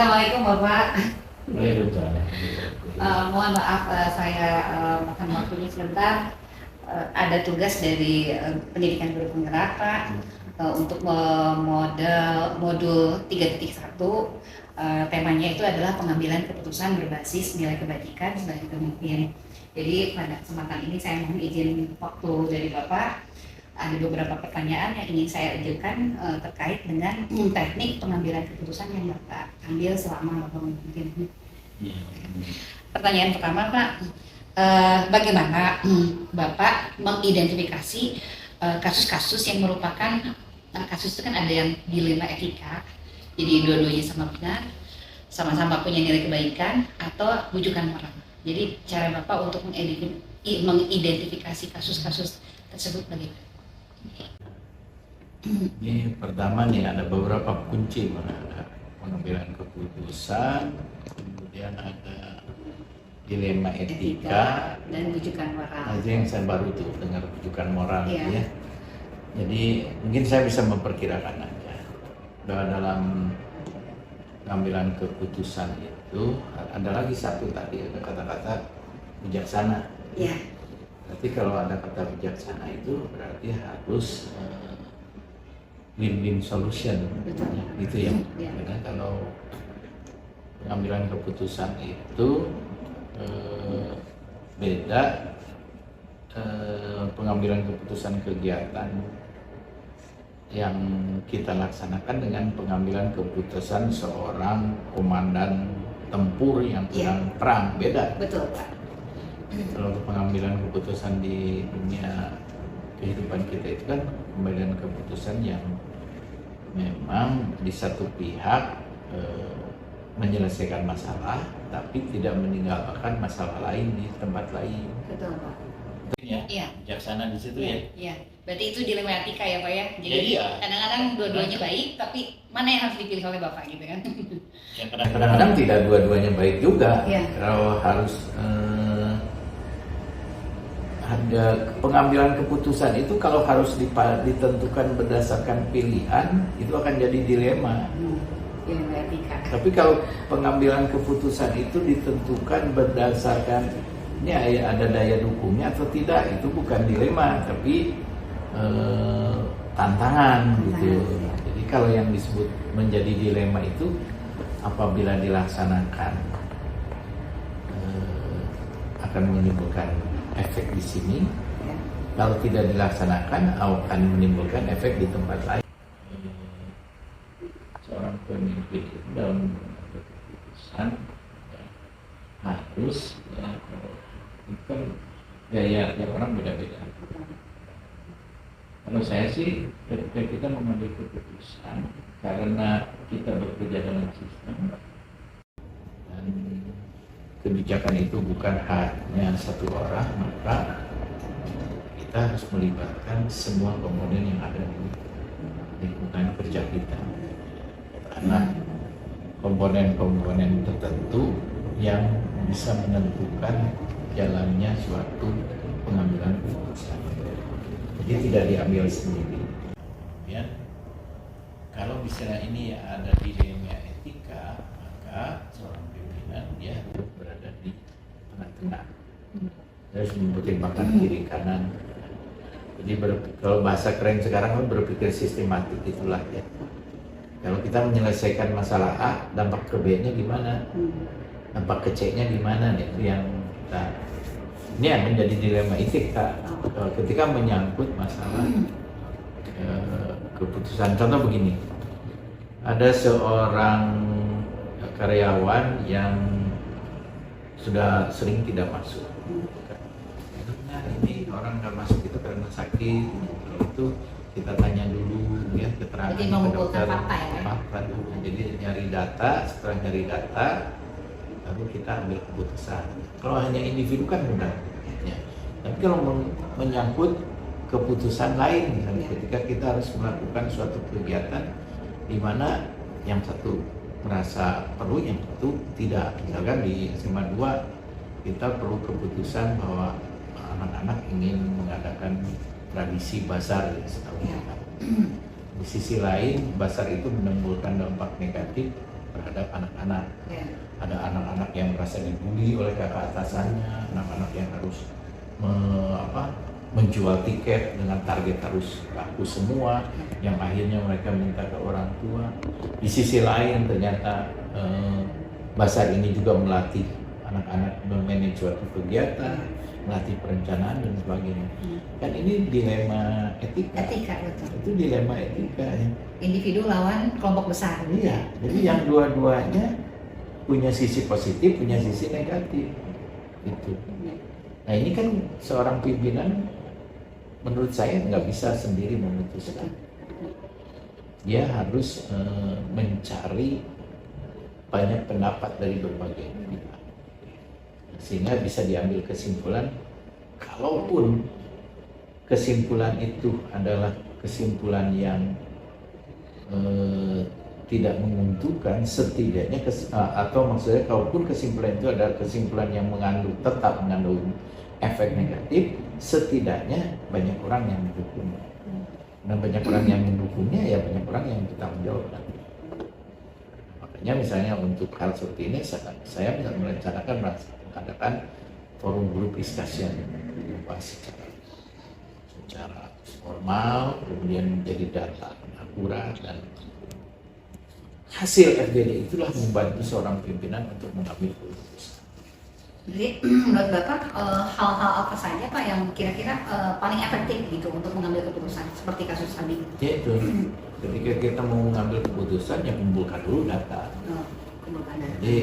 Assalamualaikum Bapak. Waalaikumsalam. Mohon maaf saya makan waktunya sebentar. Ada tugas dari Pendidikan Guru Penggerak Pak untuk modul 3.1. Temanya itu adalah pengambilan keputusan berbasis nilai kebajikan sebagai pemimpin. Jadi pada kesempatan ini saya mohon izin waktu dari Bapak. Ada beberapa pertanyaan yang ingin saya ajukan terkait dengan teknik pengambilan keputusan yang Bapak ambil selama Bapak memimpin. Pertanyaan pertama Pak, bagaimana Bapak mengidentifikasi kasus-kasus yang merupakan kasus itu kan ada yang dilema etika, jadi dua-duanya sama benar, sama-sama punya nilai kebaikan atau bujukan moral. Jadi cara Bapak untuk mengidentifikasi kasus-kasus tersebut bagaimana? Ini pertama nih ada beberapa kunci, ada pengambilan keputusan, kemudian ada dilema etika dan bujukan moral. Nah, itu yang saya baru tuh dengar bujukan moral Iya. ya. Jadi mungkin saya bisa memperkirakan aja dalam pengambilan keputusan itu ada lagi satu tadi ada kata-kata bijaksana. Iya. Berarti kalau ada kata bijaksana itu berarti harus win-win solution. Betul. Gitu ya. Ya. Karena kalau pengambilan keputusan itu beda pengambilan keputusan kegiatan yang kita laksanakan dengan pengambilan keputusan seorang komandan tempur yang sedang perang, beda. Betul Pak. Kalau pengambilan keputusan di dunia kehidupan kita itu kan pengambilan keputusan yang memang di satu pihak menyelesaikan masalah tapi tidak meninggalkan masalah lain di tempat lain. Betul Pak. Ya, Iya. bijaksana di situ ya. Iya. Berarti itu dilema etika ya Pak ya. Jadi Iya. kadang-kadang dua-duanya baik, tapi mana yang harus dipilih oleh Bapak gitu kan? Ya, kadang-kadang tidak dua-duanya baik juga. Iya. Kalau harus ada pengambilan keputusan itu kalau harus ditentukan berdasarkan pilihan itu akan jadi dilema. Dilema etika. Tapi kalau pengambilan keputusan itu ditentukan berdasarkan ini ada daya dukungnya atau tidak, itu bukan dilema tapi tantangan gitu. Jadi kalau yang disebut menjadi dilema itu apabila dilaksanakan akan menimbulkan efek di sini, kalau tidak dilaksanakan akan menimbulkan efek di tempat lain. Seorang pemimpin itu dalam mengambil keputusan harus itu kan gaya tiap orang beda-beda. Kalau saya sih ketika kita mengambil keputusan karena kita bekerja dalam sistem dan kebijakan itu bukan hanya satu orang, maka kita harus melibatkan semua komponen yang ada di lingkungan kerja kita. Karena komponen-komponen tertentu yang bisa menentukan jalannya suatu pengambilan keputusan. Jadi tidak diambil sendiri. Ya, kalau misalnya ini ada dilema etika, maka seorang pimpinan dia harus berada di tengah-tengah. Dia harus mempertimbangkan kiri kanan. Jadi kalau bahasa keren sekarang kan berpikir sistematik itulah ya. Kalau kita menyelesaikan masalah A, dampak ke B-nya gimana? Dampak ke C-nya gimana? Itu yang kita, ini yang menjadi dilema etika ketika menyangkut masalah keputusan. Contoh begini, ada seorang karyawan yang sudah sering tidak masuk. Nah, ini orang nggak masuk itu karena sakit. Itu kita tanya dulu ya keterangan ke dokter, fakta dulu. Jadi nyari data, setelah nyari data lalu kita ambil keputusan. Kalau hanya individu kan mudah ya. Tapi kalau menyangkut keputusan lain, misalnya ketika kita harus melakukan suatu kegiatan di mana yang satu merasa perlu, yang satu tidak. Misalkan di SMA 2 kita perlu keputusan bahwa anak-anak ingin mengadakan tradisi basar setahun. Di sisi lain, basar itu menimbulkan dampak negatif terhadap anak-anak. Ya. Ada anak-anak yang merasa dibully oleh kakak atasannya, anak-anak yang harus menjual tiket dengan target harus laku semua, yang akhirnya mereka minta ke orang tua. Di sisi lain ternyata Basar ini juga melatih anak-anak memanage suatu kegiatan, melatih perencanaan dan sebagainya. Kan ini dilema etika. Etika, betul. Itu dilema etika ya. Individu lawan kelompok besar. Iya, jadi yang dua-duanya punya sisi positif, punya sisi negatif. Gitu. Nah ini kan seorang pimpinan menurut saya nggak bisa sendiri memutuskan. Dia harus mencari banyak pendapat dari berbagai pihak, sehingga bisa diambil kesimpulan. Kalaupun kesimpulan itu adalah kesimpulan yang tidak menguntungkan, setidaknya atau maksudnya kalaupun kesimpulan itu adalah kesimpulan yang tetap mengandung efek negatif, setidaknya banyak orang yang mendukungnya. Dan banyak orang yang mendukungnya ya banyak orang yang bertanggung jawab. Makanya misalnya untuk hal seperti ini saya merencanakan mengadakan forum group discussion, membahas secara formal, kemudian menjadi data akurat, dan hasil FGD itulah membantu seorang pimpinan untuk mengambil keputusan. Jadi menurut Bapak hal-hal apa saja Pak yang kira-kira paling efektif gitu untuk mengambil keputusan seperti kasus tadi? Ya itu, ketika kita mau mengambil keputusan ya kumpulkan dulu data. Kumpulkan data. Jadi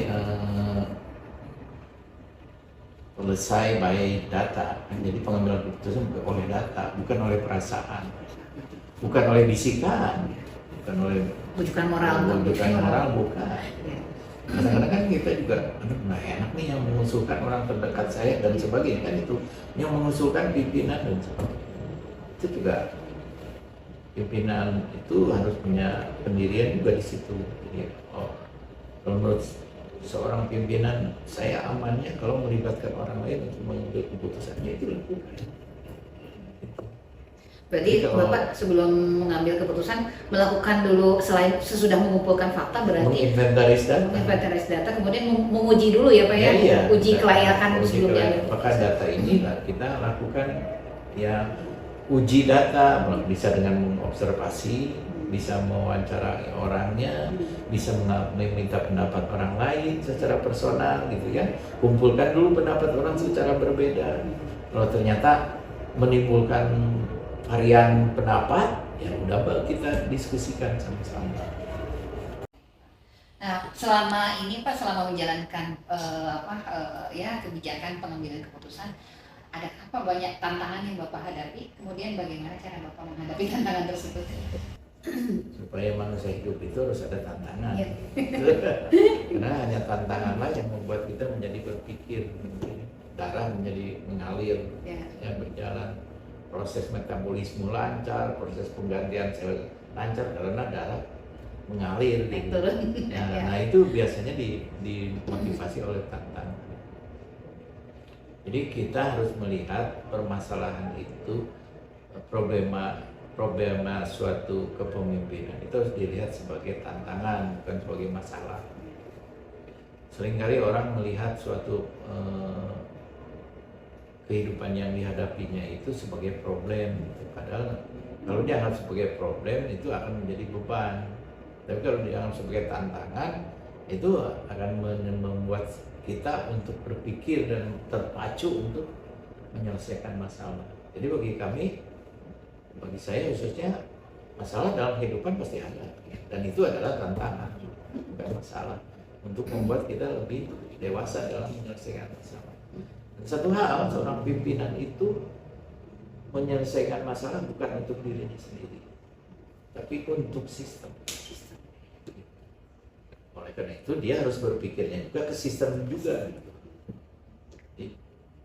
selesai by data. Jadi pengambilan keputusan oleh data, bukan oleh perasaan, bukan oleh bisikan, bukan oleh bujukan moral, bukan. Kadang-kadang kan kita juga nggak enak nih yang mengusulkan orang terdekat saya dan sebagainya, kan itu yang mengusulkan pimpinan dan sebagainya. Itu juga pimpinan itu harus punya pendirian juga di situ. Jadi kalau menurut seorang pimpinan, saya amannya kalau melibatkan orang lain untuk mengambil keputusannya, itu lakukan. Berarti Bapak sebelum mengambil keputusan melakukan dulu, selain sesudah mengumpulkan fakta, berarti menginventaris data, kemudian menguji dulu ya Pak ya, iya, uji kelayakan sebelum diambil. Apakah data ini kita lakukan ya uji data, bisa dengan mengobservasi, bisa mewawancarai orangnya, bisa meminta pendapat orang lain secara personal gitu ya. Kumpulkan dulu pendapat orang secara berbeda. Kalau ternyata menimbulkan varian pendapat, ya udah kita diskusikan sama-sama. Nah, selama ini Pak, selama menjalankan kebijakan pengambilan keputusan, ada apa banyak tantangan yang Bapak hadapi? Kemudian bagaimana cara Bapak menghadapi tantangan tersebut? Supaya manusia hidup itu harus ada tantangan. Ya. Karena hanya tantanganlah yang membuat kita menjadi berpikir, darah menjadi mengalir, ya berjalan. Proses metabolisme lancar, proses penggantian sel lancar karena darah mengalir gitu. Nah itu biasanya dimotivasi oleh tantangan. Jadi kita harus melihat permasalahan itu, problema suatu kepemimpinan itu harus dilihat sebagai tantangan, bukan sebagai masalah. Seringkali orang melihat suatu kehidupan yang dihadapinya itu sebagai problem, padahal kalau dianggap sebagai problem itu akan menjadi beban. Tapi kalau dianggap sebagai tantangan itu akan membuat kita untuk berpikir dan terpacu untuk menyelesaikan masalah. Jadi bagi saya khususnya, masalah dalam kehidupan pasti ada, dan itu adalah tantangan, bukan masalah, untuk membuat kita lebih dewasa dalam menyelesaikan masalah. Dan satu hal, seorang pimpinan itu menyelesaikan masalah bukan untuk dirinya sendiri, tapi untuk sistem. Oleh karena itu dia harus berpikirnya juga ke sistem juga. Jadi,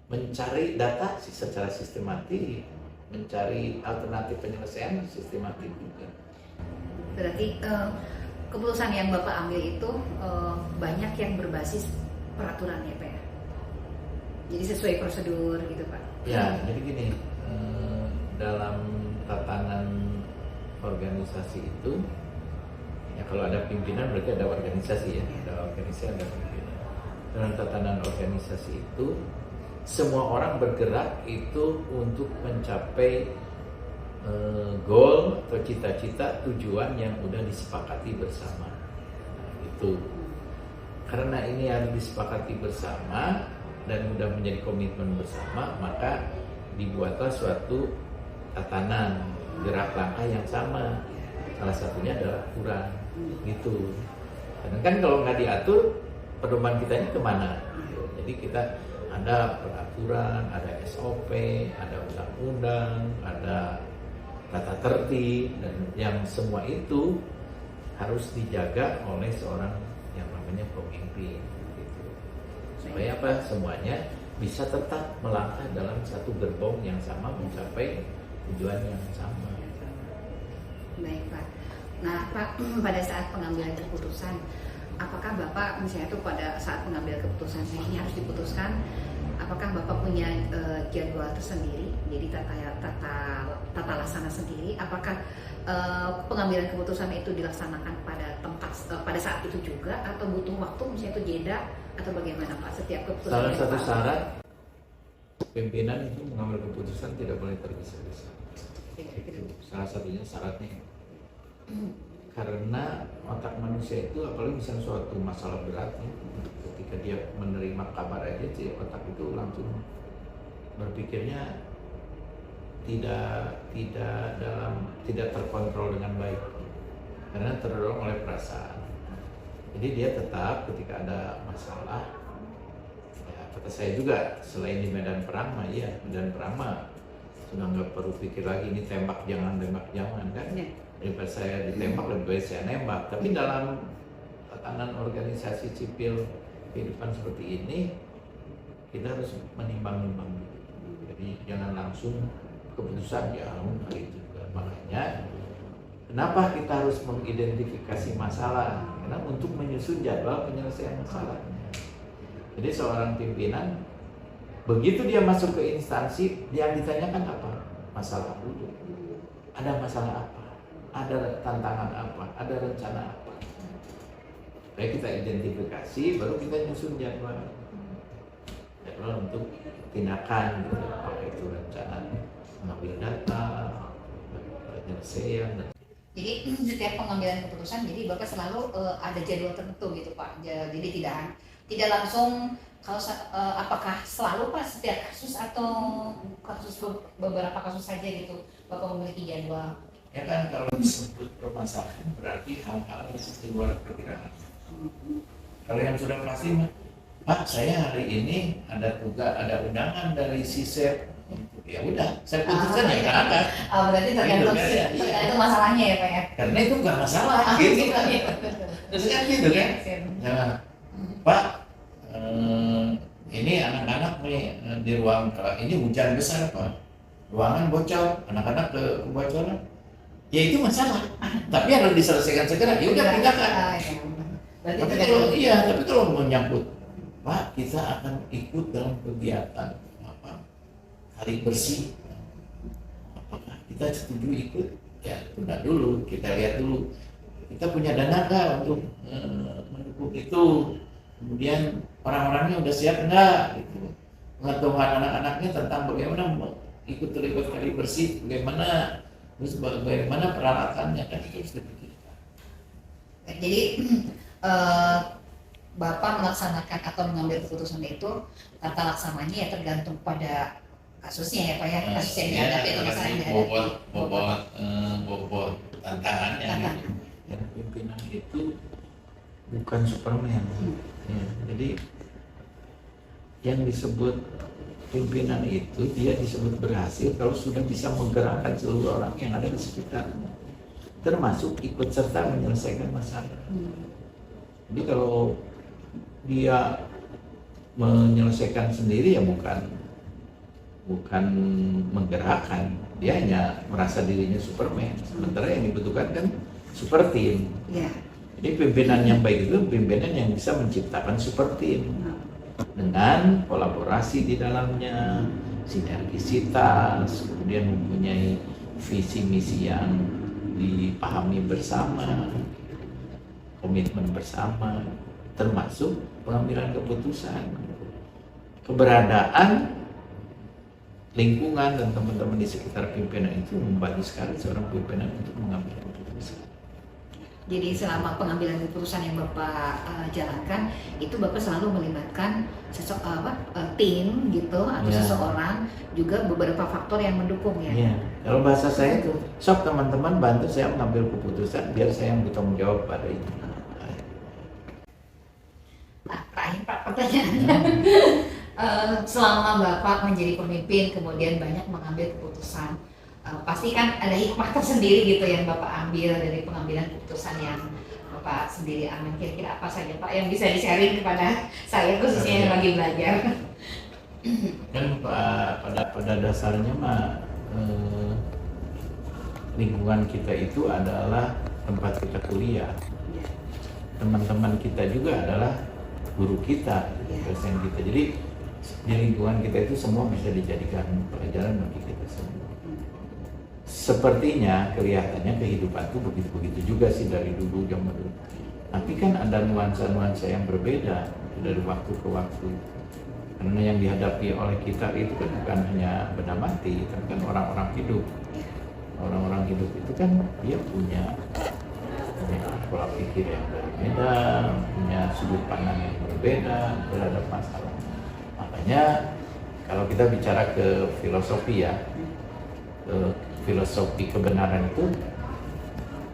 mencari data secara sistematik, mencari alternatif penyelesaian sistematik juga. Berarti keputusan yang Bapak ambil itu banyak yang berbasis peraturan ya Pak ya? Jadi sesuai prosedur gitu Pak? Ya, jadi gini, dalam tatanan organisasi itu Ya kalau ada pimpinan berarti ada organisasi ya, ada organisasi, ada pimpinan. Dalam tatanan organisasi itu semua orang bergerak itu untuk mencapai goal atau cita-cita tujuan yang udah disepakati bersama. Nah, itu karena ini harus disepakati bersama dan sudah menjadi komitmen bersama, maka dibuatlah suatu tatanan gerak langkah yang sama. Salah satunya adalah aturan, gitu. Karena kan kalau nggak diatur, pedoman kita ini kemana? Jadi kita ada peraturan, ada SOP, ada undang-undang, ada tata tertib, dan yang semua itu harus dijaga oleh seorang yang namanya pemimpin, gitu. Supaya apa? Semuanya bisa tetap melangkah dalam satu gerbong yang sama, mencapai tujuan yang sama. Baik Pak. Nah Pak, pada saat pengambilan keputusan, apakah Bapak misalnya itu pada saat pengambil keputusan ini harus diputuskan, apakah Bapak punya jadwal tersendiri, jadi tata laksana sendiri? Apakah pengambilan keputusan itu dilaksanakan pada saat itu juga, atau butuh waktu misalnya itu jeda, atau bagaimana Pak setiap keputusan? Salah satu syarat pimpinan itu mengambil keputusan tidak boleh tergesa-gesa. Salah satunya syaratnya. Karena otak manusia itu, apalagi misalnya suatu masalah berat ya, ketika dia menerima kabar aja sih, otak itu langsung berpikirnya tidak terkontrol dengan baik karena terdorong oleh perasaan. Jadi dia tetap ketika ada masalah, ya kata saya juga, selain di medan perang mah iya, medan perang mah sudah nggak perlu pikir lagi ini tembak jangan kan. Daripada saya ditembak lebih baik saya nembak. Tapi dalam tatanan organisasi sipil kehidupan seperti ini, kita harus menimbang-nimbang. Jadi jangan langsung keputusan ya kali juga. Makanya kenapa kita harus mengidentifikasi masalah? Karena untuk menyusun jadwal penyelesaian masalahnya. Jadi seorang pimpinan begitu dia masuk ke instansi, yang ditanyakan apa? Masalah dulu. Ada masalah apa? Ada tantangan apa, ada rencana apa. Baik kita identifikasi, baru kita nyusun jadwal untuk tindakan, gitu. Apakah itu rencana mengambil data, penyelesaian. Jadi setiap pengambilan keputusan, jadi Bapak selalu ada jadwal tertentu gitu Pak. Jadi tidak langsung kalau apakah selalu Pak setiap kasus atau beberapa kasus saja gitu Bapak memiliki jadwal? Ya kan kalau disebut permasalahan berarti hal-hal yang di luar perkiraan. Kalau yang sudah pasti, Pak saya hari ini ada tugas, ada undangan dari SISEP, ya udah saya putuskan ya kan. Berarti tergantung itu masalahnya ya Pak ya. Karena itu bukan masalah, gitu kan. Terus kan gitu kan. Nah, Pak ini anak-anak nih di ruang ini hujan besar Pak, ruangan bocor, anak-anak kebocoran. Ya itu masalah, tapi harus diselesaikan segera. Ya udah pindahkan. Tapi kalau menyangkut, Pak kita akan ikut dalam kegiatan hari bersih, apakah kita setuju ikut? Ya tunda dulu, kita lihat dulu. Kita punya dana nggak untuk mendukung itu? Kemudian orang-orangnya udah siap nggak? Gitu. Pengetahuan anak-anaknya tentang bagaimana ikut terlibat hari bersih, bagaimana? Terus bagaimana peralatannya kan itu harus dipikirkan. Jadi Bapak melaksanakan atau mengambil keputusan itu, tata laksananya ya tergantung pada kasusnya ya Pak ya, kasus yang dihadapi atau masalah yang dihadapi. Bobot tantangannya. Ya, pimpinan itu bukan Superman. Ya, jadi yang disebut pimpinan itu dia disebut berhasil kalau sudah bisa menggerakkan seluruh orang yang ada di sekitarnya, termasuk ikut serta menyelesaikan masalah. Jadi kalau dia menyelesaikan sendiri ya bukan menggerakkan, dia hanya merasa dirinya Superman. Sementara yang dibutuhkan kan super team. Jadi pimpinan yang baik itu pimpinan yang bisa menciptakan super team dengan kolaborasi di dalamnya, sinergisitas, kemudian mempunyai visi misi yang dipahami bersama. komitmen bersama, termasuk pengambilan keputusan. Keberadaan lingkungan dan teman-teman di sekitar pimpinan itu membantu sekali seorang pimpinan untuk mengambil keputusan. Jadi selama pengambilan keputusan yang Bapak jalankan, itu Bapak selalu melibatkan tim gitu atau seseorang, juga beberapa faktor yang mendukung ya. Iya. Kalau bahasa saya itu, sok teman-teman bantu saya mengambil keputusan biar saya yang bertanggung jawab pada itu. Nah, terakhir Pak pertanyaannya, selama Bapak menjadi pemimpin kemudian banyak mengambil keputusan, pasti kan ada hikmah tersendiri gitu yang Bapak ambil dari pengambilan keputusan yang Bapak sendiri ambil. Kira-kira apa saja Pak yang bisa di-sharing kepada saya khususnya yang lagi belajar? Kan pada dasarnya mah lingkungan kita itu adalah tempat kita kuliah. Teman-teman kita juga adalah guru kita, dosen kita. Jadi di lingkungan kita itu semua bisa dijadikan pelajaran bagi kita semua. Sepertinya kelihatannya kehidupan itu begitu-begitu juga sih dari dulu zaman dulu. Tapi kan ada nuansa-nuansa yang berbeda dari waktu ke waktu. Karena yang dihadapi oleh kita itu kan bukan hanya benda mati, tapi kan orang-orang hidup. Orang-orang hidup itu kan dia punya pola pikir yang berbeda, punya sudut pandang yang berbeda terhadap masalah. Makanya kalau kita bicara ke filosofi ya, filosofi kebenaran itu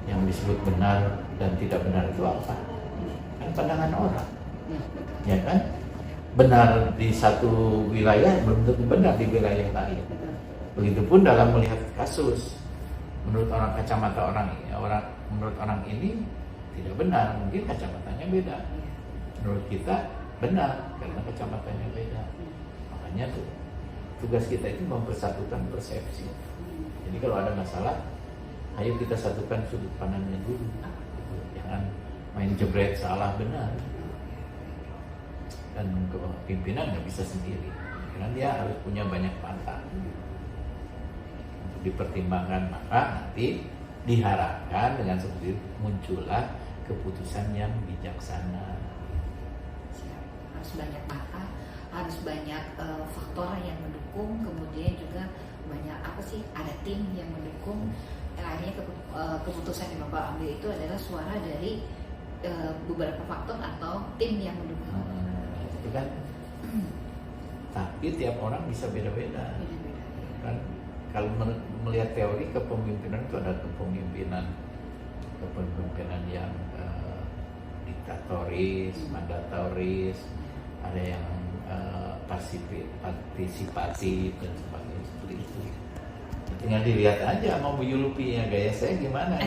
yang disebut benar dan tidak benar itu apa? Kan pandangan orang, ya kan? Benar di satu wilayah belum tentu benar di wilayah lain. Begitupun dalam melihat kasus, menurut orang kacamata menurut orang ini tidak benar, mungkin kacamatanya beda. Menurut kita benar karena kacamatanya beda. Makanya tuh tugas kita itu mempersatukan persepsi. Jadi kalau ada masalah, ayo kita satukan sudut pandangnya dulu. Jangan main jebret salah benar. Dan pimpinan nggak bisa sendiri, karena dia harus punya banyak mata untuk dipertimbangkan. Maka nanti diharapkan dengan seperti itu muncullah keputusan yang bijaksana. Harus banyak mata, harus banyak faktor yang mendukung, kemudian juga banyak ada tim yang mendukung. Akhirnya keputusan yang Bapak ambil itu adalah suara dari beberapa faktor atau tim yang mendukung. Itu kan, tapi tiap orang bisa beda-beda. Kan kalau melihat teori kepemimpinan itu ada kepemimpinan yang diktatoris, mandatoris, ada yang partisipatif dan sebagainya seperti itu. Tinggal dilihat aja mau menyulupinya gaya saya gimana.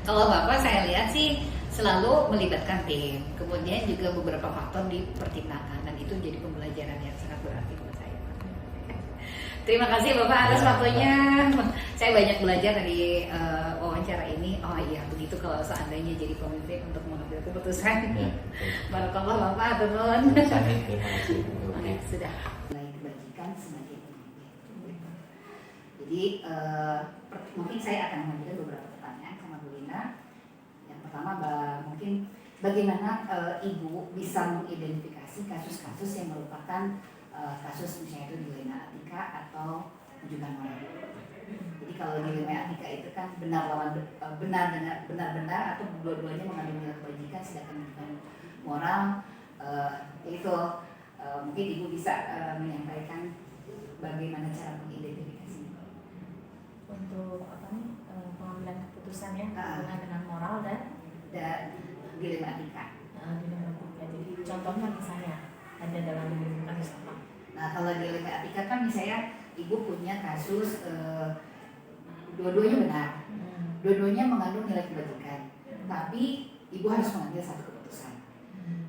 Kalau Bapak saya lihat sih selalu melibatkan tim, kemudian juga beberapa faktor dipertimbangkan, dan itu jadi pembelajaran yang sangat berarti buat saya. Terima kasih Bapak atas waktunya. Saya banyak belajar dari wawancara ini. Oh iya, begitu kalau seandainya jadi pemimpin untuk mengambil keputusan. Barakallah Bapak, turun. Terima kasih. Sudah mulai dibagikan sebagai pemimpin. Jadi mungkin saya akan mengambil beberapa pertanyaan sama Bu Lina. Yang pertama, mungkin bagaimana Ibu bisa mengidentifikasi kasus-kasus yang merupakan kasus misalnya itu dilema etika atau rujukan moral. Jadi kalau dilema etika itu kan benar-benar atau dua-duanya mengandung nilai kebajikan, sedangkan rujukan moral itu mungkin Ibu bisa menyampaikan bagaimana cara mengidentifikasi untuk pengambilan keputusan ya hubungan dengan moral dan dilema etika. Dilema etika. Jadi contohnya misalnya ada dalam kasus apa? Nah kalau dilema etika kan misalnya Ibu punya kasus dua-duanya benar, dua-duanya mengandung nilai kebajikan, tapi Ibu harus mengambil satu keputusan.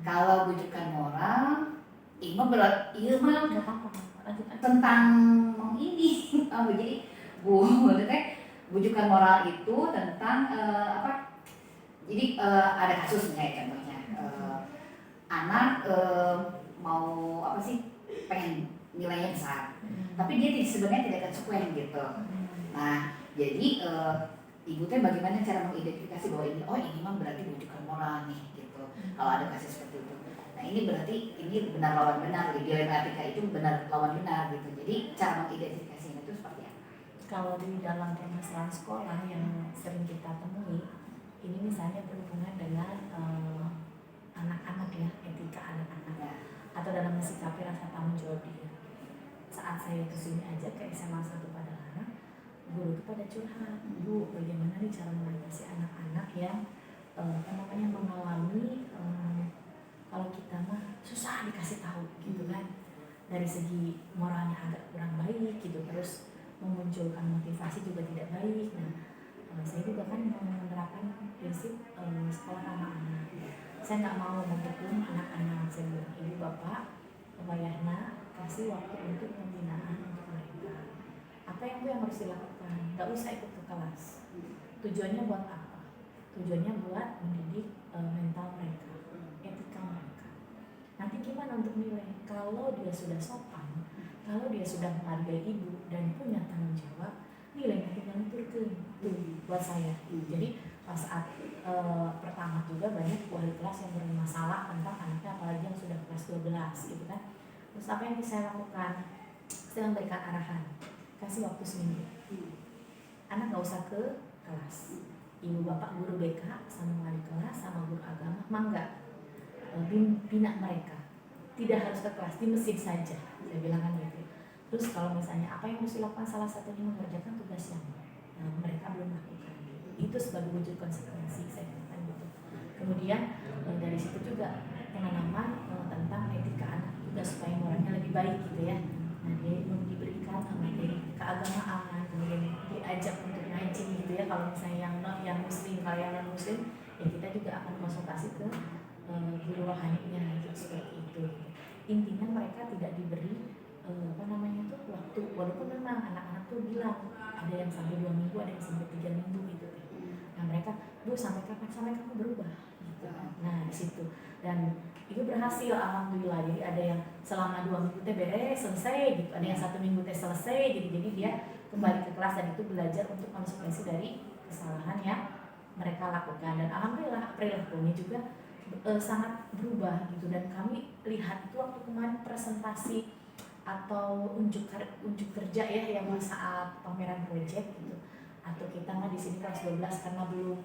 Kalau rujukan moral, tentang ini, jadi maksudnya rujukan moral itu tentang Jadi ada kasus misalnya contohnya anak mau pengen nilainya besar, tapi dia sebenarnya tidak konsekuen gitu. Nah jadi ibu teh bagaimana cara mengidentifikasi bahwa ini mah berarti rujukan moral nih gitu. Kalau ada kasus seperti itu. Nah ini berarti ini benar lawan benar, dilematika itu benar lawan benar gitu. Jadi cara mengidentifikasinya itu seperti apa? Kalau di dalam permasalahan sekolah yang sering kita temui, ini misalnya berhubungan dengan anak-anak ya, etika anak-anak Ya. atau dalam mensikapi rasa tanggung jawab dia. Saat saya kesini aja ke SMA 1 Padalarang, guru itu pada curhat, Bu, bagaimana nih cara mengatasi anak-anak yang mengalami kalau kita mah susah dikasih tahu gitu kan, dari segi moralnya agak kurang baik gitu, terus memunculkan motivasi juga tidak baik. Nah, saya juga kan menerapkan prinsip sekolah ramah anak. Saya nggak mau menghukum anak-anak. Saya bilang, ibu bapak, wayahna kasih waktu untuk pembinaan untuk mereka. Apa yang harus dilakukan? Nggak usah ikut ke kelas. Tujuannya buat apa? Tujuannya buat mendidik mental mereka, etika mereka. Nanti gimana untuk nilai? Kalau dia sudah sopan, kalau dia sudah menghargai ibu dan punya tanggung jawab, nilainya tinggal turun tuh buat saya. Jadi pas saat pertama juga banyak wali kelas yang bermasalah tentang anaknya, apalagi yang sudah kelas 12 gitu kan. Terus apa yang saya lakukan? Saya memberikan arahan, kasih waktu seminggu. Anak gak usah ke kelas. Ibu bapak guru BK sama wali kelas sama guru agama mangga bina mereka. Tidak harus ke kelas, di mesin saja. Saya bilang kan gitu. Terus kalau misalnya apa yang harus dilakukan, salah satunya mengerjakan tugas yang mereka belum lakukan. Itu sebagai wujud konsekuensi, saya katakan gitu. Kemudian dari situ juga penanaman tentang etika anak juga supaya moralnya lebih baik gitu ya. Nah, dia diberikan materi keagamaan, kemudian diajak untuk ngaji gitu ya. Kalau misalnya yang muslim, kalau yang non muslim, ya kita juga akan konsultasi ke guru rohaninya gitu, seperti itu. Intinya mereka tidak diberi waktu, walaupun memang anak-anak tuh bilang ada yang sampai 2 minggu, ada yang sampai 3 minggu gitu. Nah mereka, Bu, sampai kapan? Sampai kamu berubah gitu. Nah di situ, dan itu berhasil alhamdulillah. Jadi ada yang selama 2 minggu teh beres selesai gitu, ada yang 1 minggu teh selesai gitu. Jadi dia kembali ke kelas dan itu belajar untuk konsekuensi dari kesalahan yang mereka lakukan. Dan alhamdulillah perilakunya juga sangat berubah gitu. Dan kami lihat itu waktu kemarin presentasi atau unjuk kerja ya yang saat pameran proyek gitu, atau kita mah di sini kelas 12 karena belum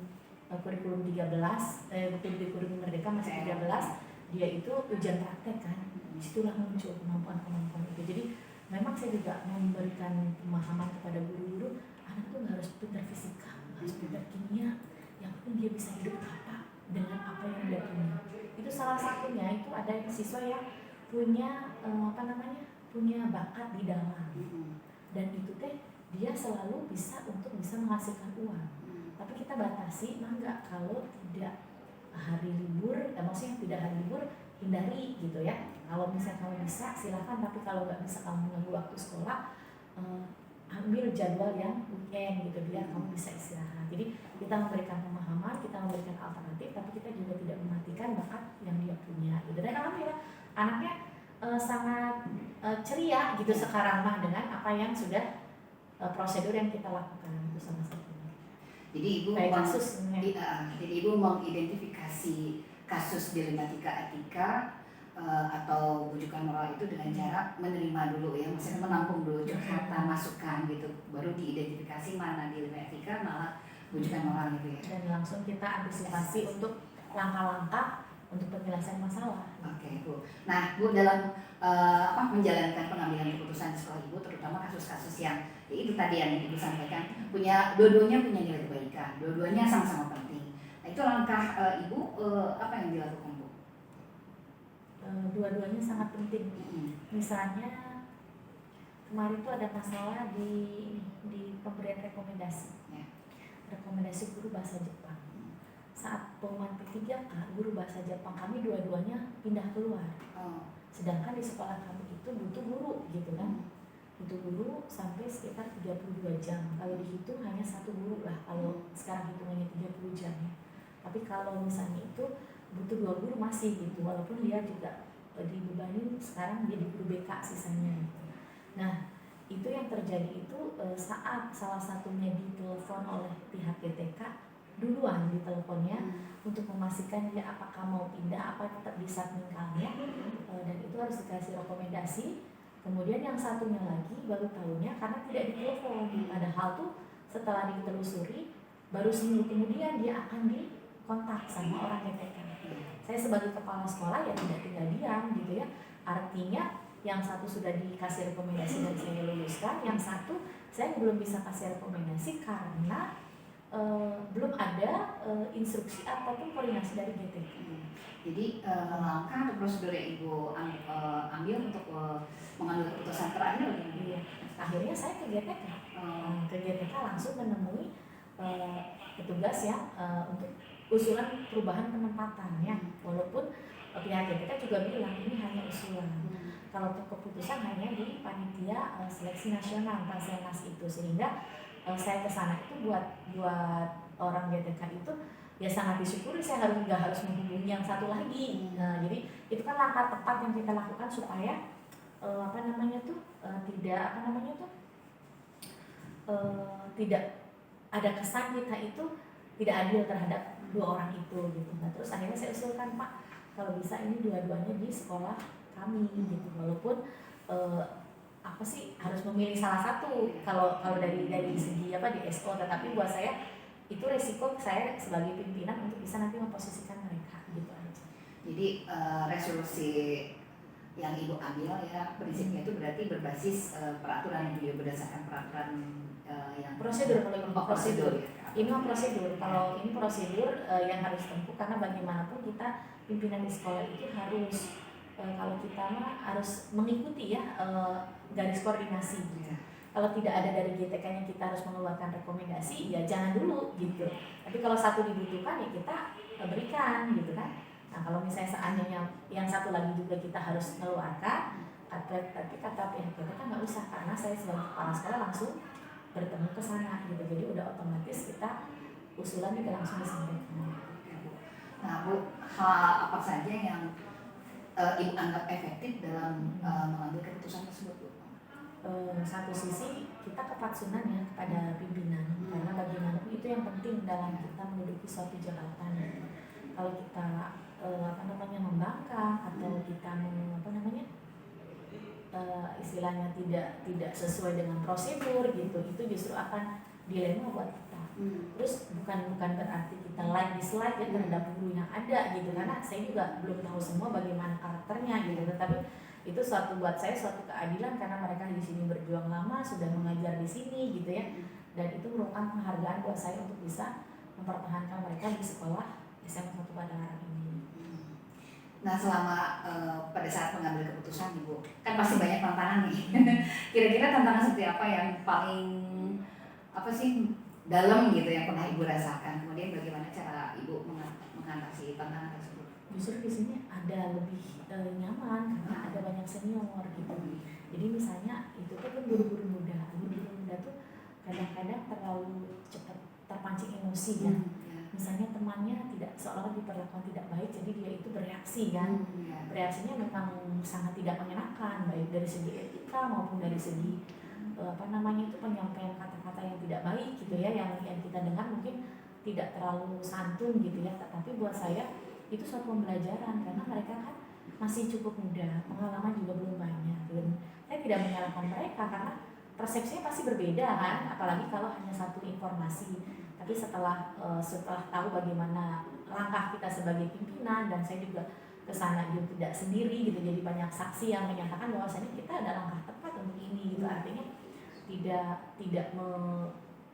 kurikulum 13 kurikulum merdeka masih 13, dia itu ujian praktek kan, disitulah muncul kemampuan itu. Jadi memang saya juga memberikan pemahaman kepada guru-guru, anak tuh nggak harus pintar fisika, nggak harus pintar kimia, yang penting dia bisa hidup apa dengan apa yang dia punya. Itu salah satunya. Itu ada siswa yang punya punya bakat di dalam, dan itu teh dia selalu bisa menghasilkan uang. Tapi kita batasi, enggak, kalau tidak hari libur, maksudnya tidak hari libur, hindari gitu ya. Kalau misalnya kamu bisa silakan, tapi kalau nggak bisa kamu mengganggu waktu sekolah, ambil jadwal yang weekend gitu biar kamu bisa istirahat. Jadi kita memberikan pemahaman, kita memberikan alternatif, tapi kita juga tidak mematikan bakat yang dia punya gitu. Dan alhamdulillah anaknya sangat ceria gitu sekarang mah dengan apa yang sudah prosedur yang kita lakukan itu sama satunya. Jadi ibu mengidentifikasi kasus dilematika etika atau bujukan moral itu dengan cara menerima dulu ya, maksudnya menampung dulu curhatan, masukan gitu, baru diidentifikasi mana dilema etika, malah bujukan moral gitu ya. Dan langsung kita antisipasi untuk langkah-langkah untuk penyelesaian masalah. Oke, Bu. Nah, Bu, dalam menjalankan pengambilan keputusan di sekolah Ibu, terutama kasus-kasus yang itu tadi yang Ibu sampaikan, dua-duanya punya nilai kebaikan, dua-duanya sama-sama penting. Nah, itu langkah Ibu apa yang dilakukan, Bu? Dua-duanya sangat penting. Misalnya kemarin tuh ada masalah di pemberian rekomendasi. Rekomendasi guru bahasa Jepang. Saat pengumuman P3K, guru bahasa Jepang kami dua-duanya pindah keluar. Sedangkan di sekolah kami itu butuh guru gitu kan. Butuh guru sampai sekitar 32 jam. Kalau dihitung hanya 1 guru lah, kalau sekarang hitungannya 30 jam ya. Tapi kalau misalnya itu butuh 2 guru masih gitu, walaupun dia juga dibebani sekarang jadi guru BK sisanya gitu. Nah, itu yang terjadi itu saat salah satunya ditelepon oleh pihak GTK duluan di teleponnya untuk memastikan dia apakah mau pindah apa tetap di Satmingkalnya, dan itu harus dikasih rekomendasi. Kemudian yang satunya lagi baru tahunya karena tidak ditelepon, padahal tuh setelah ditelusuri baru seminggu kemudian dia akan dikontak sama orang GTK. Saya sebagai kepala sekolah ya tidak tinggal diam gitu ya, artinya yang satu sudah dikasih rekomendasi dan saya luluskan, yang satu saya belum bisa kasih rekomendasi karena belum ada instruksi ataupun koordinasi dari GTK. Jadi langkah atau prosedur yang Ibu ambil untuk mengambil keputusan terakhir bagaimana? Iya. Akhirnya saya ke GTK. Ke GTK langsung menemui petugas yang untuk usulan perubahan penempatan ya. Walaupun pihak GTK juga bilang ini hanya usulan. Kalau untuk keputusan hanya di panitia seleksi nasional Panselnas itu, sehingga saya ke sana itu buat orang GTK itu ya sangat disyukuri. Saya nggak harus menghubungi yang satu lagi. Nah, jadi itu kan langkah tepat yang kita lakukan supaya tidak ada kesan kita itu tidak adil terhadap dua orang itu gitu. Nah, terus akhirnya saya usulkan, Pak, kalau bisa ini dua-duanya di sekolah kami gitu, walaupun harus memilih salah satu kalau dari segi di SO, tetapi buat saya itu resiko saya sebagai pimpinan untuk bisa nanti memposisikan mereka gitu aja. Jadi resolusi yang Ibu ambil ya prinsipnya itu berarti berbasis peraturan itu ya, berdasarkan peraturan yang prosedur. Kalau ini prosedur ya. ini mah prosedur. Kalau ini prosedur yang harus tempuh, karena bagaimanapun kita pimpinan di sekolah itu harus kalau kita mah harus mengikuti ya garis koordinasi gitu. Kalau tidak ada dari GTK-nya kita harus mengeluarkan rekomendasi, ya jangan dulu gitu. Tapi kalau satu dibutuhkan ya kita berikan gitu kan. Nah, kalau misalnya seandainya yang satu lagi juga kita harus mengeluarkan, tapi kata pihak GTK nggak usah, karena saya sebagai kepala sekolah langsung bertemu ke sana gitu. Jadi udah otomatis kita usulan juga langsung disampaikan. Nah, Bu, hal apa saja yang Ibu anggap efektif dalam mengambil keputusan tersebut, Bu? Satu sisi kita kepatsunan ya kepada pimpinan, karena bagaimanapun itu yang penting dalam kita menduduki suatu jabatan. Kalau kita membangkang atau kita istilahnya tidak sesuai dengan prosedur gitu, itu justru akan dilema buat kita. Terus bukan berarti kita dislike ya terhadap guru yang ada gitu, karena saya juga belum tahu semua bagaimana karakternya gitu, tetapi itu buat saya suatu keadilan karena mereka di sini berjuang lama, sudah mengajar di sini gitu ya, dan itu merupakan penghargaan buat saya untuk bisa mempertahankan mereka di sekolah SMA 1 Padalarang ini. Nah, selama pada saat mengambil keputusan Ibu, kan pasti banyak tantangan nih. Kira-kira tantangan seperti apa yang paling dalam gitu yang pernah Ibu rasakan? Kemudian bagaimana cara Ibu mengatasi tantangan tersebut? Justru di sini ada lebih nyaman karena ada banyak senior gitu. Jadi misalnya itu tuh kan guru-guru muda tuh kadang-kadang terlalu cepat terpancing emosi ya. Misalnya temannya seolah diperlakukan tidak baik, jadi dia itu bereaksi kan. Bereaksinya memang sangat tidak menyenangkan, baik dari segi etika maupun dari segi penyampaian kata-kata yang tidak baik gitu ya, yang kita dengar mungkin tidak terlalu santun gitu ya, tapi buat saya itu suatu pembelajaran karena mereka kan masih cukup muda, pengalaman juga belum banyak. Dan saya tidak menyalahkan mereka karena persepsinya pasti berbeda kan, apalagi kalau hanya satu informasi. Tapi setelah tahu bagaimana langkah kita sebagai pimpinan, dan saya juga kesana juga tidak sendiri gitu, jadi banyak saksi yang menyatakan bahwasanya kita ada langkah tepat untuk ini gitu. Artinya tidak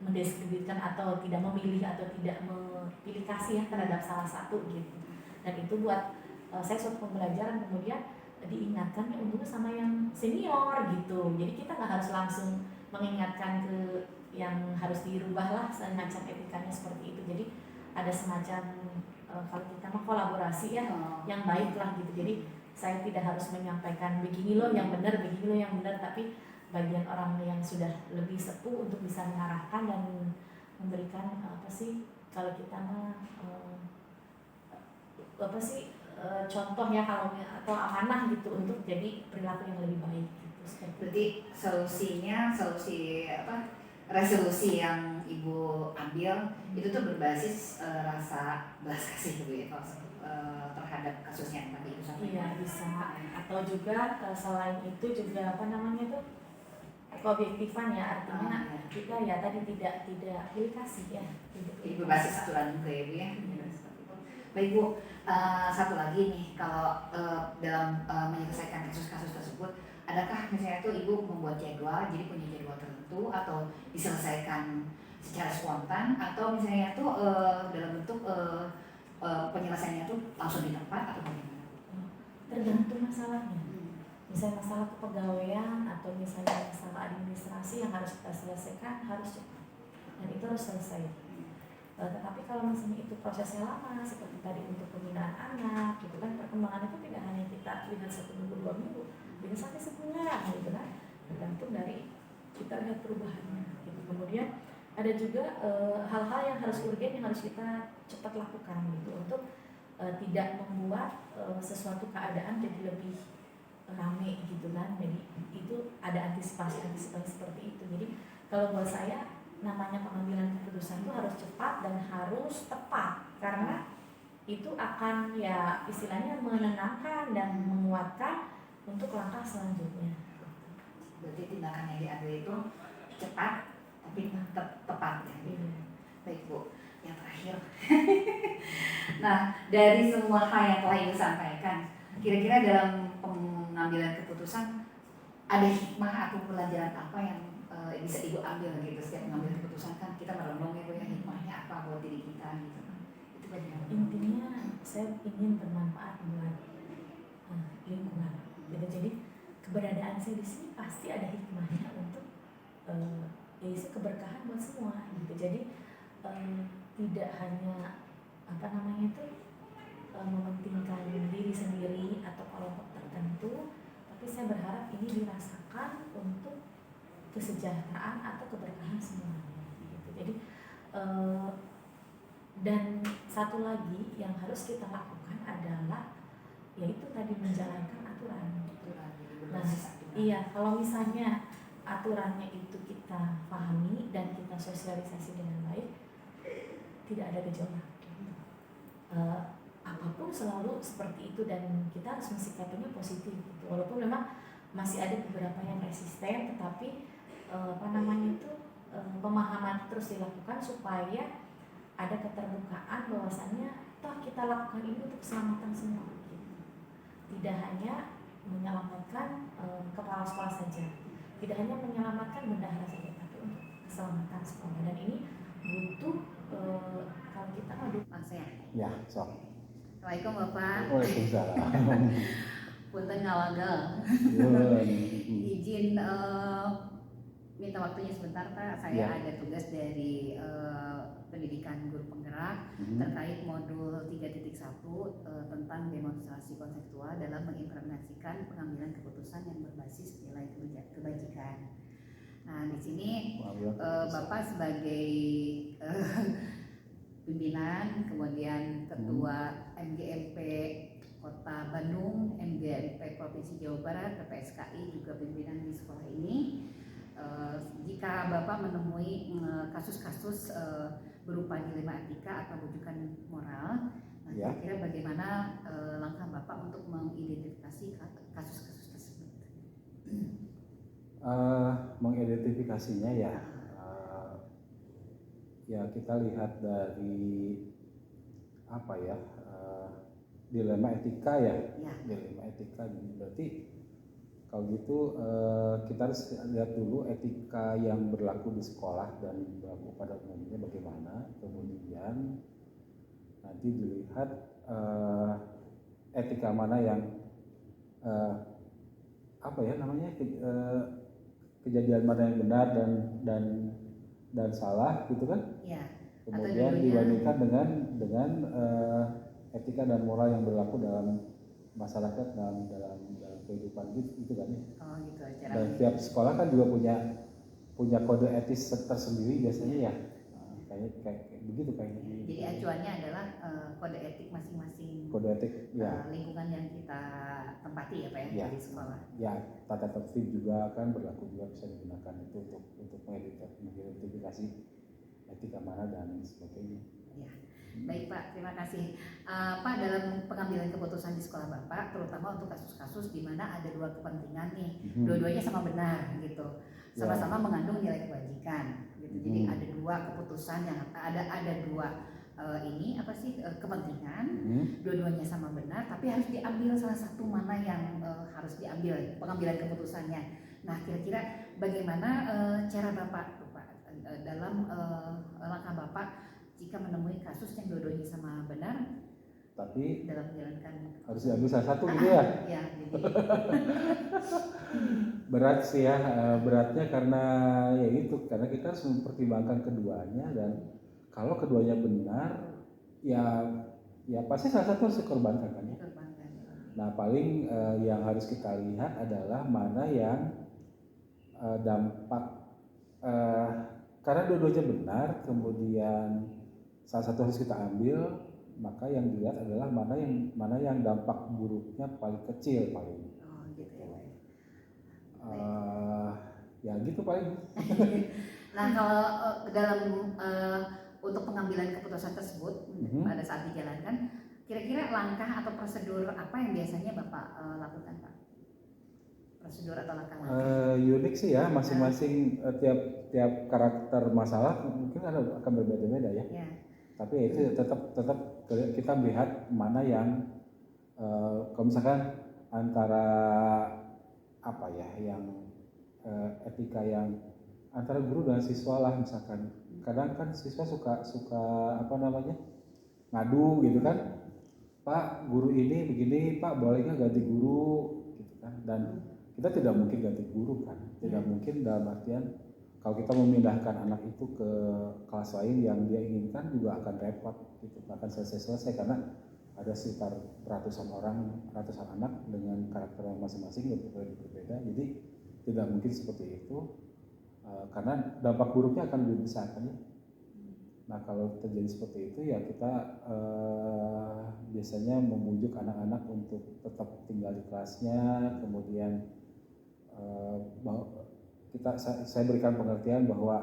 mendiskreditkan atau tidak memilih atau tidak memilih kasih terhadap salah satu gitu. Dan itu buat saya suatu pembelajaran, kemudian diingatkan ya untungnya sama yang senior gitu. Jadi kita nggak harus langsung mengingatkan ke yang harus dirubah lah semacam etikanya seperti itu. Jadi ada semacam kalau kita mau kolaborasi ya yang baik lah gitu. Jadi saya tidak harus menyampaikan begini loh yang benar, begini loh yang benar, tapi bagian orang yang sudah lebih sepuh untuk bisa mengarahkan dan memberikan kalau kita contoh ya kalau atau amanah gitu untuk jadi perilaku yang lebih baik gitu. Seperti Berarti resolusi yang Ibu ambil itu tuh berbasis rasa belas kasih Bu ya, terhadap kasus yang tadi Ibu sampaikan. iya bisa, atau juga selain itu juga apa namanya tuh keobjektifan ya, artinya kita ya tadi tidak pilih kasih ya. Jadi berbasis aturan juga ya Bu ya. Baik Bu, satu lagi nih, kalau dalam menyelesaikan kasus-kasus tersebut, adakah misalnya tuh Ibu membuat jadwal, jadi punya jadwal tertentu, atau diselesaikan secara spontan, atau misalnya tuh dalam bentuk penyelesaiannya tuh langsung di tempat atau bagaimana? Tergantung masalahnya. Misalnya masalah kepegawaian atau misalnya masalah administrasi yang harus kita selesaikan harus cepat dan itu harus selesai. Tetapi kalau misalnya itu prosesnya lama seperti tadi untuk pembinaan anak gitu kan, perkembangan itu tidak hanya kita lihat 1 minggu 2 minggu, bisa sampai sebulan gitu kan, tergantung dari kita lihat perubahannya gitu. Kemudian ada juga hal-hal yang harus urgen yang harus kita cepat lakukan gitu untuk tidak membuat sesuatu keadaan jadi lebih rame gitu kan. Jadi itu ada antisipasi seperti itu. Jadi kalau buat saya namanya pengambilan keputusan itu harus cepat dan harus tepat, karena itu akan ya istilahnya menenangkan dan menguatkan untuk langkah selanjutnya. Berarti tindakan yang diambil itu cepat tapi tepat ya. Baik Bu, yang terakhir. Nah, dari semua hal yang telah Ibu sampaikan, kira-kira dalam pengambilan keputusan ada hikmah atau pelajaran apa yang bisa Ibu ambil gitu setiap mengambil keputusan? Kan kita merenung ya Bu ya, hikmahnya apa buat diri kita gitu. Itu bagaimana? Intinya saya ingin bermanfaat buat lingkungan gitu. Jadi keberadaan saya di sini pasti ada hikmahnya untuk yaitu keberkahan buat semua gitu. Jadi tidak hanya apa namanya itu mementingkan diri sendiri atau kelompok tertentu, tapi saya berharap ini dirasakan untuk kesejahteraan atau keberkahan semuanya gitu. Jadi dan satu lagi yang harus kita lakukan adalah yaitu tadi menjalankan aturan. Nah, iya, kalau misalnya aturannya itu kita pahami dan kita sosialisasi dengan baik, tidak ada gejolak. Apapun selalu seperti itu dan kita harus mensikapinya positif gitu. Walaupun memang masih ada beberapa yang resisten, tetapi pemahaman terus dilakukan supaya ada keterbukaan bahwasannya toh kita lakukan ini untuk keselamatan semua gitu. Tidak hanya menyelamatkan kepala sekolah saja, tidak hanya menyelamatkan bendahara saja, tapi untuk keselamatan sekolah. Dan ini butuh kalau kita Langsung ya. Ya, sok. Assalamualaikum Bapak. Waalaikumsalam. Punten ngawagel. Izin minta waktunya sebentar Pak. Saya Ya. ada tugas dari pendidikan guru penggerak terkait modul 3.1 tentang demonstrasi konseptual dalam mengimplementasikan pengambilan keputusan yang berbasis nilai kebajikan. Nah, di sini Bapak sebagai pimpinan, kemudian ketua MGMP Kota Bandung, MGMP Provinsi Jawa Barat, PPSKI juga pimpinan di sekolah ini. Jika Bapak menemui kasus-kasus berupa dilema etika atau rujukan moral, Ya. kira-kira bagaimana langkah Bapak untuk mengidentifikasi kasus-kasus tersebut? Mengidentifikasinya ya kita lihat dari apa ya, dilema etika ya. Dilema etika, berarti kalau gitu kita harus lihat dulu etika yang berlaku di sekolah dan berlaku pada umumnya bagaimana, kemudian nanti dilihat etika mana yang kejadian mana yang benar dan salah gitu kan. Ya. Kemudian dibandingkan dengan etika dan moral yang berlaku dalam masyarakat dalam kehidupan itu kan ya. Oh gitu. Dan tiap sekolah kan juga punya kode etis tersendiri biasanya ya. kayak begitu kayaknya. Jadi acuannya adalah kode etik masing-masing Kode etik ya. lingkungan yang kita tempati ya Pak ya, Ya. di sekolah. Ya, tata tertib juga kan berlaku, juga bisa digunakan itu untuk mengidentifikasi etika mana dan sebagainya. Ya. Baik Pak, terima kasih. Pak, dalam pengambilan keputusan di sekolah Bapak, terutama untuk kasus-kasus di mana ada dua kepentingan nih, dua-duanya sama benar gitu, sama-sama mengandung nilai kebajikan gitu. Jadi ada dua keputusan yang ada dua kepentingan, dua-duanya sama benar, tapi harus diambil salah satu mana yang harus diambil pengambilan keputusannya. Nah, kira-kira bagaimana cara Bapak dalam langkah Bapak jika menemui kasus yang dua-duanya sama benar, tapi dalam menjalankan harus diambil salah satu gitu ya. Ya, jadi Berat sih ya, beratnya karena ya itu, karena kita harus mempertimbangkan keduanya, dan kalau keduanya benar ya pasti salah satu harus dikorbankan kan ya. dikorbankan. Nah paling yang harus kita lihat adalah mana yang dampak, karena dua-duanya benar kemudian salah satu harus kita ambil, maka yang dilihat adalah mana yang dampak buruknya paling kecil paling. Oh gitu ya Pak. Ya gitu paling. Nah kalau dalam untuk pengambilan keputusan tersebut pada saat dijalankan, kira-kira langkah atau prosedur apa yang biasanya Bapak lakukan Pak? Prosedur atau langkah-langkah? Unik sih ya, masing-masing tiap karakter masalah mungkin akan berbeda-beda ya. Ya. Tapi itu tetap kita melihat mana yang kalau misalkan antara apa ya yang etika yang antara guru dan siswa lah, misalkan kadang kan siswa suka apa namanya ngadu gitu kan, Pak guru ini begini Pak, boleh nggak ganti guru gitu kan, dan kita tidak mungkin ganti guru kan, tidak mungkin dalam artian kalau kita memindahkan anak itu ke kelas lain yang dia inginkan juga akan repot gitu, akan selesai karena ada sekitar ratusan anak dengan karakter yang masing-masing yang berbeda, jadi tidak mungkin seperti itu, karena dampak buruknya akan lebih besar kan ya. Nah kalau terjadi seperti itu ya kita biasanya membujuk anak-anak untuk tetap tinggal di kelasnya, kemudian saya berikan pengertian bahwa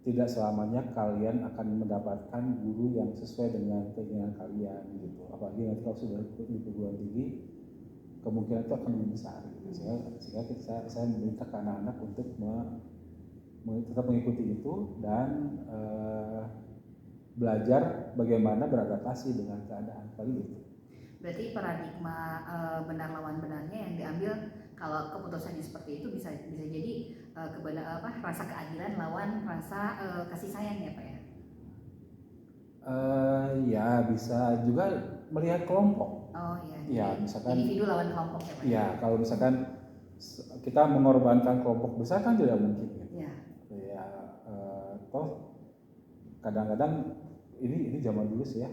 tidak selamanya kalian akan mendapatkan guru yang sesuai dengan keinginan kalian gitu. Apalagi nanti kalau sudah di perguruan tinggi, kemungkinan itu akan lebih besar. Gitu. Sehingga saya meminta ke anak-anak untuk tetap mengikuti itu dan belajar bagaimana beradaptasi dengan keadaan paling gitu. Berarti paradigma benar lawan benarnya yang diambil kalau keputusannya seperti itu bisa jadi rasa keadilan lawan rasa kasih sayang ya Pak ya? Ya bisa juga melihat kelompok. Oh iya. Ya misalkan individu lawan kelompok ya Pak? Ya kalau misalkan kita mengorbankan kelompok besar kan tidak mungkin. Ya. Ya toh kadang-kadang ini zaman dulu sih ya,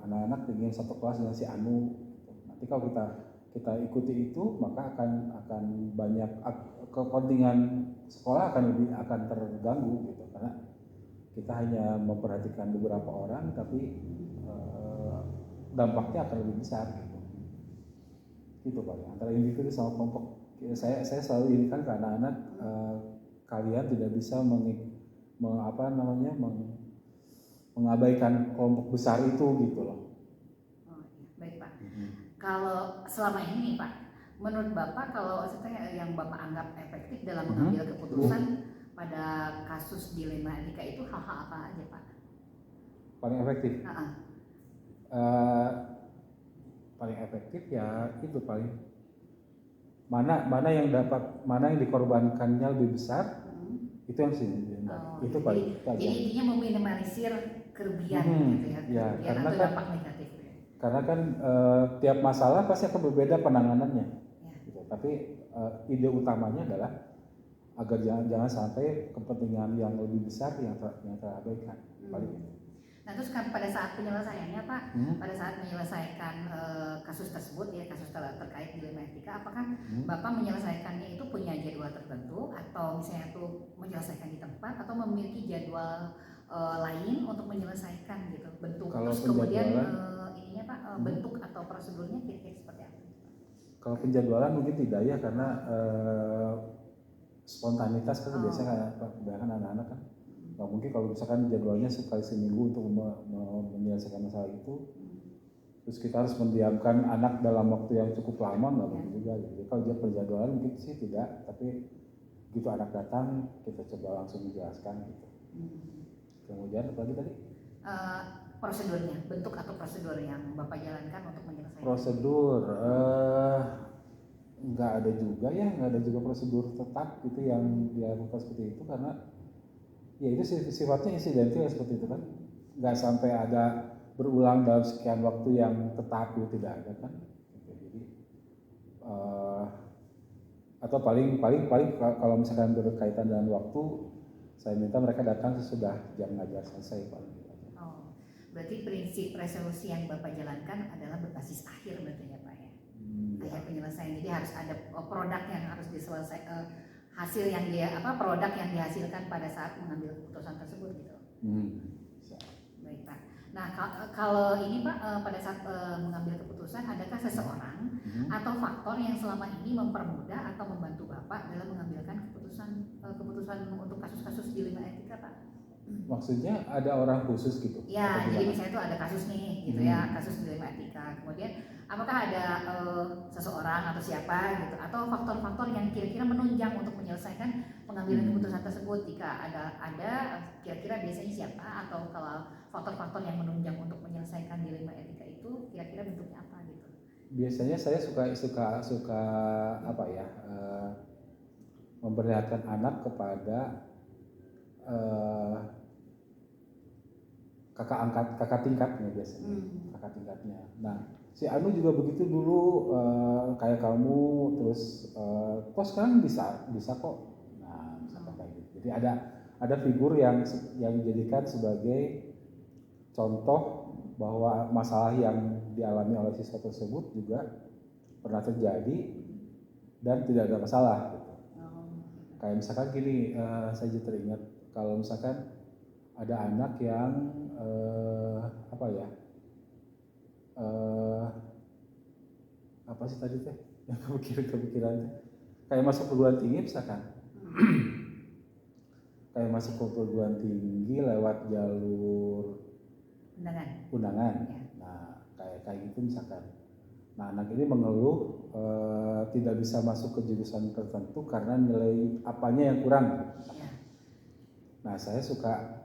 anak-anak ingin satu kelas dengan si Anu. Nanti kalau kita ikuti itu maka akan banyak kepentingan sekolah akan terganggu gitu, karena kita hanya memperhatikan beberapa orang tapi dampaknya akan lebih besar gitu Pak, antara individu sama kelompok. Saya selalu indikan ke anak-anak, kalian tidak bisa mengabaikan kelompok besar itu gitu loh. Oh iya, baik Pak. Kalau selama ini Pak, menurut Bapak kalau yang Bapak anggap efektif dalam mengambil keputusan pada kasus dilema etika itu hal-hal apa aja Pak? Paling efektif? Paling efektif ya itu paling mana yang dikorbankannya lebih besar, itu yang sih itu paling. Jadi intinya meminimalisir kerugian gitu ya, kerugian atau dampak negatif. Karena kan tiap masalah pasti akan berbeda penanganannya. Gitu. Tapi ide utamanya adalah agar jangan sampai kepentingan yang lebih besar yang terabaikan. Nah terus kan pada saat penyelesaiannya Pak, pada saat menyelesaikan kasus tersebut ya, kasus terkait dilema etika, apakah Bapak menyelesaikannya itu punya jadwal tertentu atau misalnya itu menyelesaikan di tempat atau memiliki jadwal lain untuk menyelesaikan gitu bentuk. Kalau Terus kemudian penjadwalan, ininya Pak, bentuk atau prosedurnya kira-kira seperti apa? kalau penjadwalan mungkin tidak ya, karena spontanitas kan biasanya kebanyakan anak-anak kan nggak mungkin kalau misalkan jadwalnya sekali seminggu untuk menyelesaikan masalah itu, terus kita harus mendiamkan anak dalam waktu yang cukup lama, nggak mungkin juga gitu. Jadi kalau dia penjadwalan mungkin sih tidak, tapi begitu anak datang kita coba langsung menjelaskan gitu. Kemudian apa lagi tadi? Prosedurnya, bentuk atau prosedur yang Bapak jalankan untuk menyelesaikan? Prosedur, nggak ada juga ya, nggak ada juga prosedur tetap gitu yang dilakukan seperti itu, karena ya itu sifatnya insidental seperti itu kan, nggak sampai ada berulang dalam sekian waktu yang tetap itu, tidak ada kan. Jadi atau paling kalau misalkan berkaitan dengan waktu, saya minta mereka datang sesudah jam ngajar selesai paling. Berarti prinsip resolusi yang Bapak jalankan adalah berbasis akhir berarti ya Pak ya? Akhir penyelesaian, jadi harus ada produk yang harus diselesaikan, hasil yang produk yang dihasilkan pada saat mengambil keputusan tersebut gitu. Baik Pak. Nah kalau ini Pak, pada saat mengambil keputusan, adakah seseorang atau faktor yang selama ini mempermudah atau membantu Bapak dalam mengambilkan keputusan untuk kasus-kasus dilema etika Pak? Maksudnya ada orang khusus gitu? Ya, jadi misalnya itu ada kasus nih gitu ya, kasus dilema etika. Kemudian apakah ada seseorang atau siapa gitu, atau faktor-faktor yang kira-kira menunjang untuk menyelesaikan pengambilan keputusan tersebut? Jika ada kira-kira biasanya siapa, atau kalau faktor-faktor yang menunjang untuk menyelesaikan dilema etika itu kira-kira bentuknya apa gitu? Biasanya saya suka apa ya, memperlihatkan anak kepada kakak tingkatnya biasanya, kakak tingkatnya. Nah, si Anu juga begitu dulu, kayak kamu, terus kok sekarang bisa kok. Nah, misalkan kayak gitu. Jadi ada figur yang dijadikan sebagai contoh bahwa masalah yang dialami oleh siswa tersebut juga pernah terjadi dan tidak ada masalah gitu. Kayak misalkan gini, saya jadi teringat kalau misalkan ada anak yang apa sih tadi teh yang kepikiran kayak masuk perguruan tinggi misalkan. Kayak masuk ke perguruan tinggi lewat jalur undangan. Ya. Nah, kayak gitu misalkan. Nah, anak ini mengeluh tidak bisa masuk ke jurusan tertentu karena nilai apanya yang kurang. Ya. Nah, saya suka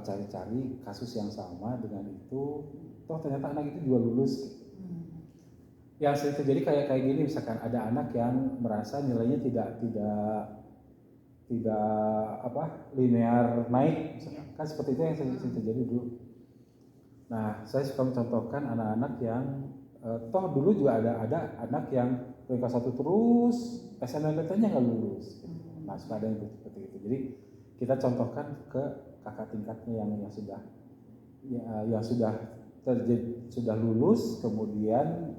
cari-cari kasus yang sama dengan itu, toh ternyata anak itu juga lulus. Yang sering terjadi kayak gini, misalkan ada anak yang merasa nilainya tidak linear naik, misalkan. Kan seperti itu yang sering terjadi dulu. Nah, saya suka mencontohkan anak-anak yang toh dulu juga ada anak yang peringkat 1 terus SNMPTN-nya nggak lulus. Nah, suka ada yang seperti itu. Jadi kita contohkan ke kakak tingkatnya yang sudah lulus, kemudian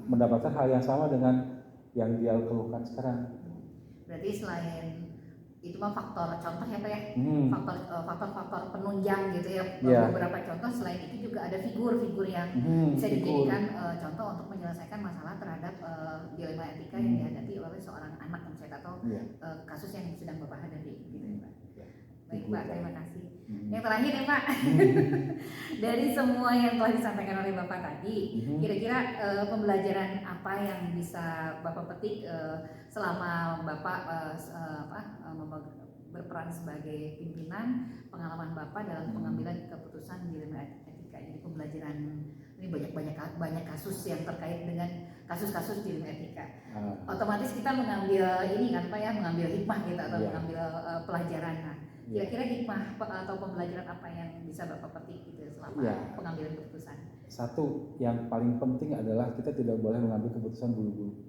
mendapatkan hal yang sama dengan yang dia keluhkan sekarang. Berarti selain itu mah faktor contoh ya Pak ya, faktor penunjang gitu ya. Beberapa contoh, selain itu juga ada figur-figur yang bisa dijadikan contoh untuk menyelesaikan masalah terhadap dilema etika yang dihadapi oleh seorang anak misalnya, atau kasus yang sedang Bapak hadapi gitu ya Pak. Baik Pak, terima kasih. Yang terakhir ya Pak, dari semua yang telah disampaikan oleh Bapak tadi, kira-kira pembelajaran apa yang bisa Bapak petik selama Bapak berperan sebagai pimpinan, pengalaman Bapak dalam pengambilan keputusan dilema etika? Jadi pembelajaran ini banyak kasus yang terkait dengan kasus-kasus dilema etika. Otomatis kita mengambil ini kan Pak ya, mengambil hikmah gitu, atau mengambil pelajaran. Nah, kira-kira hikmah atau pembelajaran apa yang bisa Bapak petik gitu selama pengambilan keputusan? Satu, yang paling penting adalah kita tidak boleh mengambil keputusan buru-buru.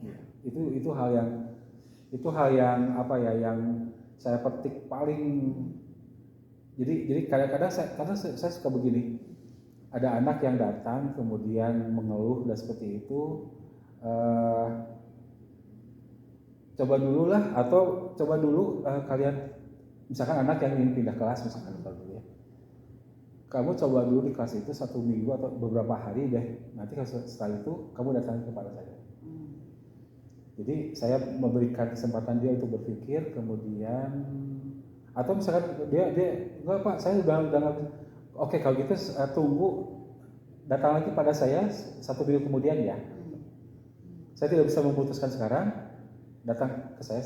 Ya. Itu hal yang apa ya, yang saya petik paling. Jadi kadang-kadang saya suka begini. Ada anak yang datang kemudian mengeluh dan seperti itu. Coba dulu kalian misalkan anak yang ingin pindah kelas misalkan kalau dulu ya, kamu coba dulu di kelas itu 1 minggu atau beberapa hari deh, nanti setelah itu kamu datang kepada saya. Jadi saya memberikan kesempatan dia untuk berpikir, kemudian atau misalkan dia enggak Pak, saya udah oke kalau gitu tunggu datang lagi pada saya 1 minggu kemudian ya. Saya tidak bisa memutuskan sekarang, datang ke saya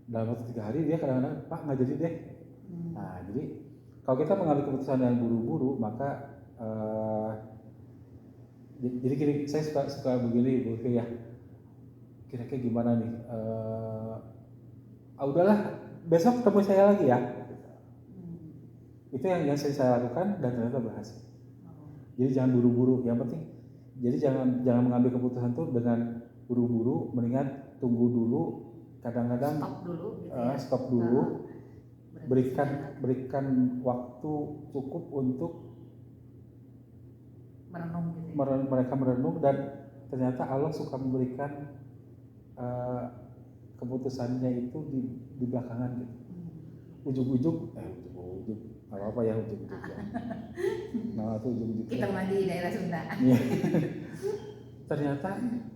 dalam waktu 3 hari, dia kadang-kadang Pak nggak jadi deh. Nah jadi kalau kita mengambil keputusan yang buru-buru maka jadi gini, saya suka begini Bu ya, kira-kira gimana nih, udahlah besok ketemu saya lagi ya. Itu yang saya lakukan dan ternyata berhasil. Jadi jangan buru-buru, yang penting jadi jangan mengambil keputusan itu dengan buru-buru, mendingan tunggu dulu, kadang-kadang Stop dulu gitu ya. Stop dulu, berikan waktu cukup untuk Merenung gitu ya. mereka merenung, dan ternyata Allah suka memberikan keputusannya itu di belakangan gitu. Ujung-ujung apa ya ujung-ujung ya. Nah itu ujung-ujung. Kita mah di daerah Sunda. Iya. Ternyata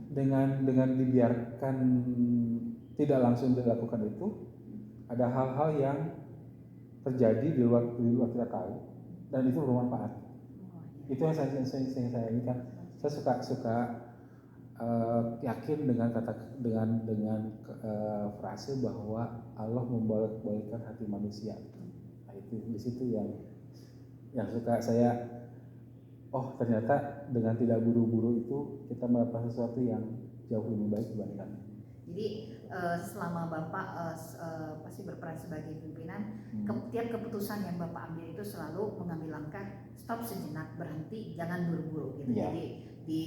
dengan dibiarkan tidak langsung dilakukan itu, ada hal-hal yang terjadi di luar kita tahu dan itu bermanfaat. Itu yang saya inginkan. Saya suka yakin dengan frase bahwa Allah membolak-balikkan hati manusia. Nah, itu di situ yang suka saya. Oh ternyata dengan tidak buru-buru itu kita melakukan sesuatu yang jauh lebih baik dibandingkan. Jadi selama Bapak pasti berperan sebagai pimpinan, tiap keputusan yang Bapak ambil itu selalu mengambil langkah stop sejenak, berhenti, jangan buru-buru gitu. Ya. Jadi di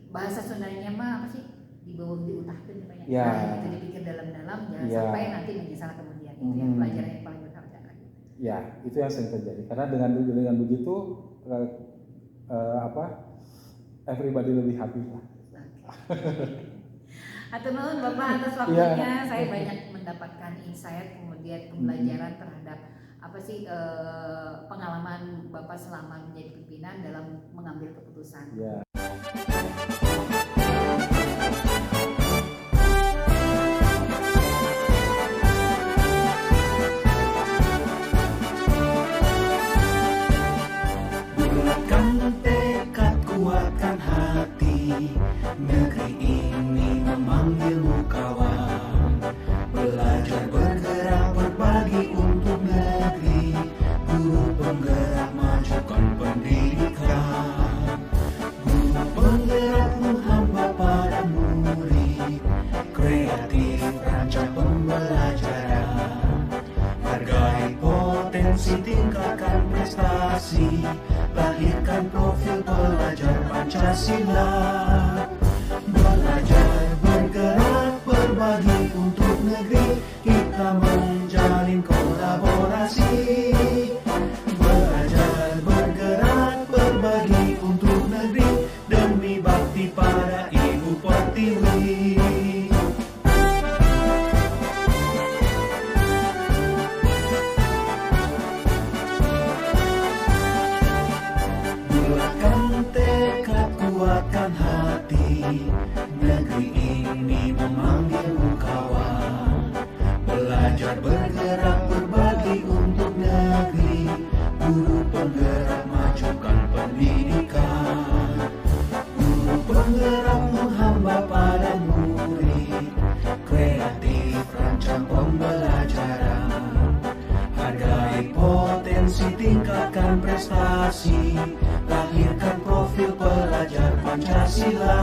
bahasa Sundanya mah apa sih? Dibawa diutahkan namanya. Ya. Nah, itu dipikir dalam-dalam jangan Ya. sampai nanti menyesal kemudian. Itu yang pelajaran yang paling berharga. Ya, itu yang sering terjadi. Karena dengan begitu everybody lebih happy lah. Atau nuhun Bapak atas waktunya, saya banyak mendapatkan insight, kemudian pembelajaran terhadap apa sih pengalaman Bapak selama menjadi pimpinan dalam mengambil keputusan. Ya. Bulatkan tekad, kuatkan hati, negeri ini memanggilmu kawan. Belajar bergerak berbagi untuk negeri, guru penggerak majukan pendidikan. Guru penggerak hamba pada murid, kreatif rancang pembelajaran. Hargai potensi, tingkatkan prestasi, lahirkan profil pelajar Pancasila. Belajar bergerak berbagi untuk negeri, kita menjalin kolaborasi. Belajar bergerak berbagi untuk negeri, demi bakti pada Ibu Pertiwi. Kuatkan hati, negeri ini memanggilmu kawan. Belajar bergerak berbagi untuk negeri, guru penggerak majukan pendidikan. Guru penggerak menghamba pada murid, kreatif rancang pembelajaran. Hargai potensi, tingkatkan prestasi, lahirkan profil pelajar Pancasila.